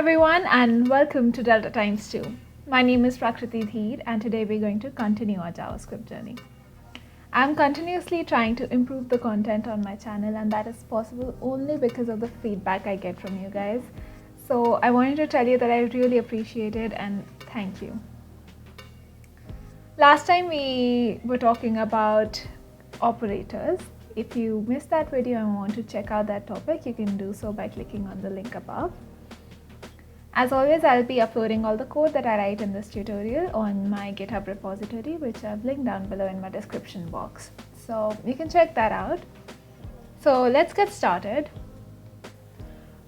everyone and welcome to Delta Times 2. My name is Prakriti Dheer and today we're going to continue our JavaScript journey. I'm continuously trying to improve the content on my channel and that is possible only because of the feedback I get from you guys. So I wanted to tell you that I really appreciate it and thank you. Last time we were talking about operators. If you missed that video and want to check out that topic, you can do so by clicking on the link above. As always, I'll be uploading all the code that I write in this tutorial on my GitHub repository, which I've linked down below in my description box. So you can check that out. So let's get started.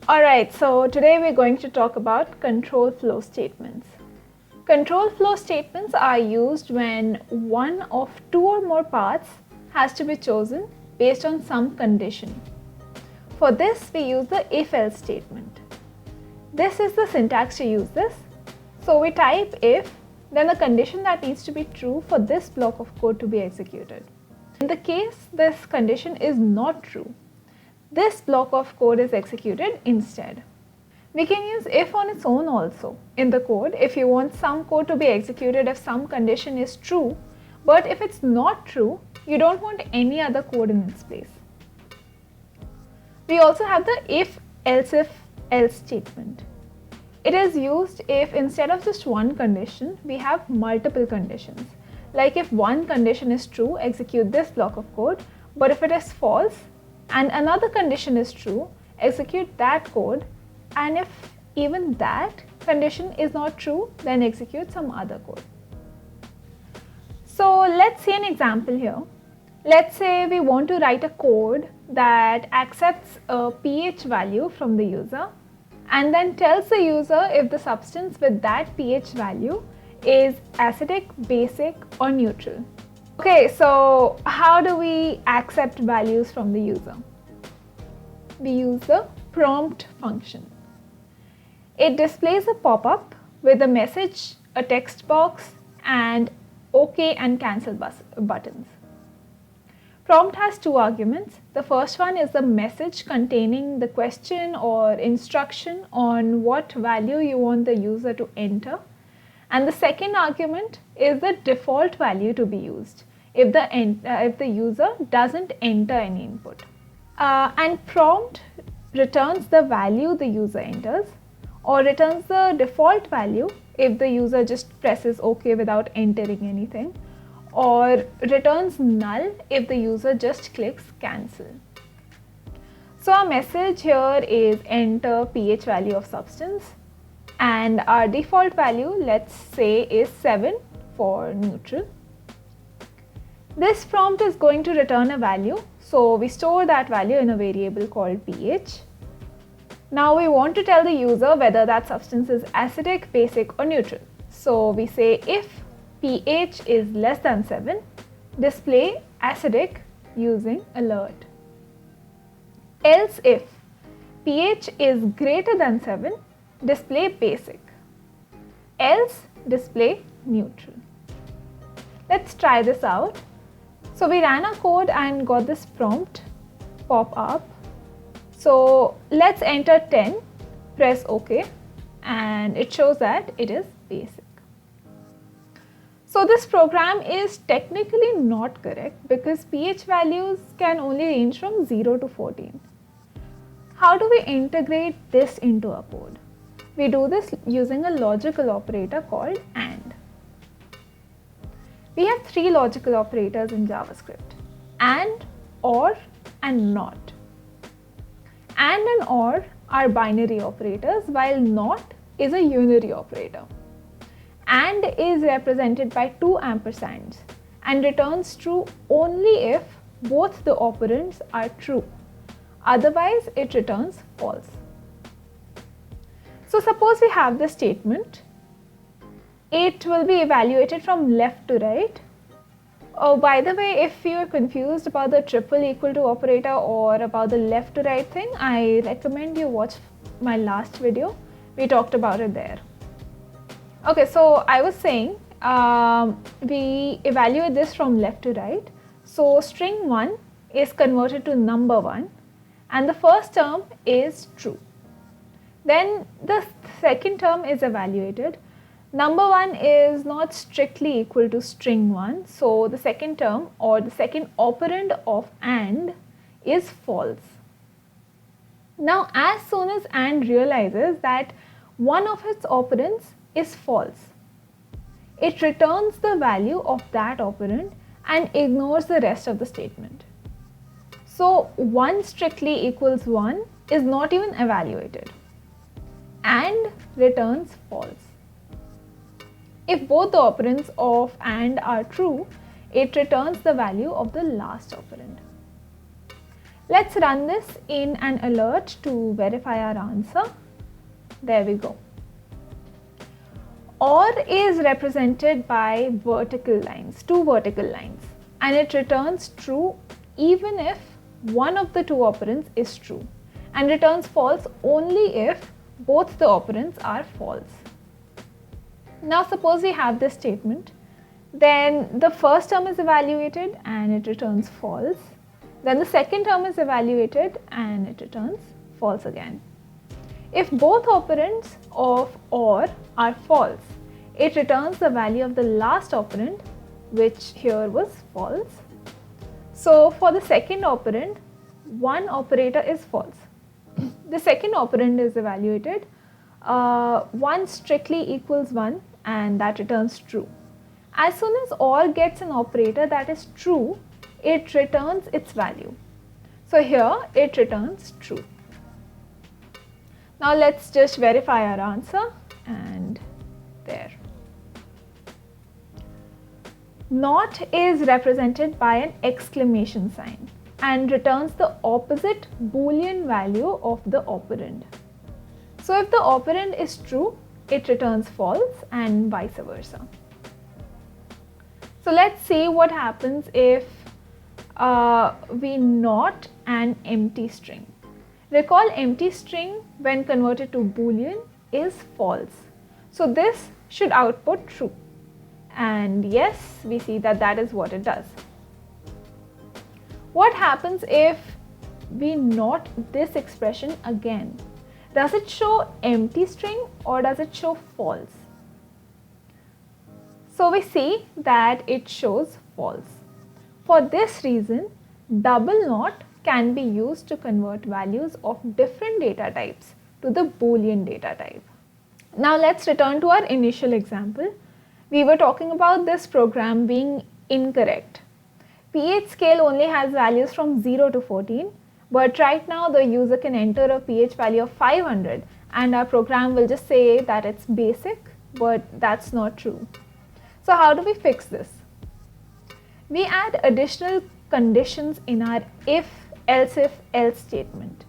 Alright, so today we're going to talk about control flow statements. Control flow statements are used when one of two or more paths has to be chosen based on some condition. For this, we use the if-else statement. This is the syntax to use this. So we type if, then the condition that needs to be true for this block of code to be executed. In the case this condition is not true, this block of code is executed instead. We can use if on its own also in the code if you want some code to be executed if some condition is true, but if it's not true, you don't want any other code in its place. We also have the if-else statement. It is used if instead of just one condition, we have multiple conditions. Like if one condition is true, execute this block of code, but if it is false and another condition is true, execute that code, and if even that condition is not true, then execute some other code. So let's see an example here. Let's say we want to write a code that accepts a pH value from the user and then tells the user if the substance with that pH value is acidic, basic or neutral. Okay, so how do we accept values from the user? We use the prompt function. It displays a pop-up with a message, a text box and OK and cancel buttons. Prompt has two arguments. The first one is the message containing the question or instruction on what value you want the user to enter. And the second argument is the default value to be used if the user doesn't enter any input. And prompt returns the value the user enters or returns the default value if the user just presses OK without entering anything, or returns null if the user just clicks cancel. So our message here is enter pH value of substance and our default value, let's say, is 7 for neutral. This prompt is going to return a value, so we store that value in a variable called pH. Now we want to tell the user whether that substance is acidic, basic or neutral. So we say if pH is less than 7, display acidic using alert. Else if pH is greater than 7, display basic. Else display neutral. Let's try this out. So we ran our code and got this prompt pop up. So let's enter 10, press OK and it shows that it is basic. So this program is technically not correct because pH values can only range from 0 to 14. How do we integrate this into our code? We do this using a logical operator called AND. We have three logical operators in JavaScript: AND, OR and NOT. AND and OR are binary operators while NOT is a unary operator. AND is represented by two ampersands and returns true only if both the operands are true. Otherwise, it returns false. So suppose we have this statement. It will be evaluated from left to right. Oh, by the way, if you are confused about the triple equal to operator or about the left to right thing, I recommend you watch my last video. We talked about it there. Okay, so I was saying we evaluate this from left to right. So string 1 is converted to number 1 and the first term is true. Then the second term is evaluated. Number 1 is not strictly equal to string 1. So the second term or the second operand of AND is false. Now as soon as AND realizes that one of its operands is false, it returns the value of that operand and ignores the rest of the statement. So 1 strictly equals 1 is not even evaluated and returns false. If both the operands of AND are true, it returns the value of the last operand. Let's run this in an alert to verify our answer. There we go. OR is represented by vertical lines, 2 vertical lines, and it returns true even if one of the 2 operands is true, and returns false only if both the operands are false. Now suppose we have this statement, then the first term is evaluated and it returns false. Then the second term is evaluated and it returns false again. If both operands of OR are false, it returns the value of the last operand, which here was false. So for the second operand, one operator is false. The second operand is evaluated. 1 strictly equals 1 and that returns true. As soon as OR gets an operator that is true, it returns its value. So here it returns true. Now let's just verify our answer, and there. NOT is represented by an exclamation sign and returns the opposite Boolean value of the operand. So if the operand is true, it returns false and vice versa. So let's see what happens if we NOT an empty string. Recall, empty string when converted to Boolean is false. So this should output true. And yes, we see that that is what it does. What happens if we NOT this expression again? Does it show empty string or does it show false? So we see that it shows false. For this reason, double NOT can be used to convert values of different data types to the Boolean data type. Now let's return to our initial example. We were talking about this program being incorrect. pH scale only has values from 0 to 14, but right now the user can enter a pH value of 500 and our program will just say that it's basic, but that's not true. So how do we fix this? We add additional conditions in our if, else if, else statement.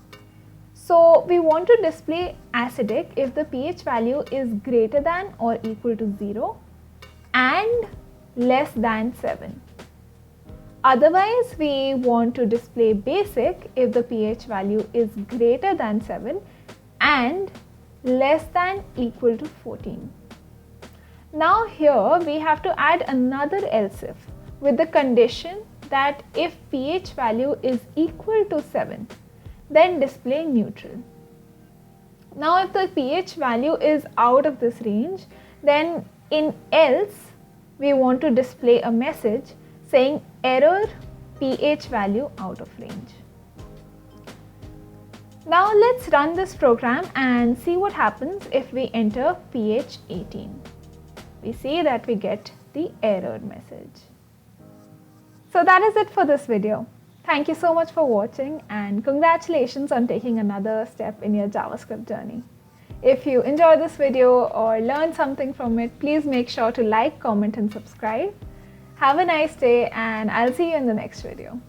So we want to display acidic if the pH value is greater than or equal to 0 and less than 7. Otherwise, we want to display basic if the pH value is greater than 7 and less than equal to 14. Now here we have to add another else if with the condition that if pH value is equal to 7, then display neutral. Now if the pH value is out of this range, then in else we want to display a message saying error pH value out of range. Now let's run this program and see what happens if we enter pH 18. We see that we get the error message. So that is it for this video. Thank you so much for watching and congratulations on taking another step in your JavaScript journey. If you enjoyed this video or learned something from it, please make sure to like, comment and subscribe. Have a nice day and I'll see you in the next video.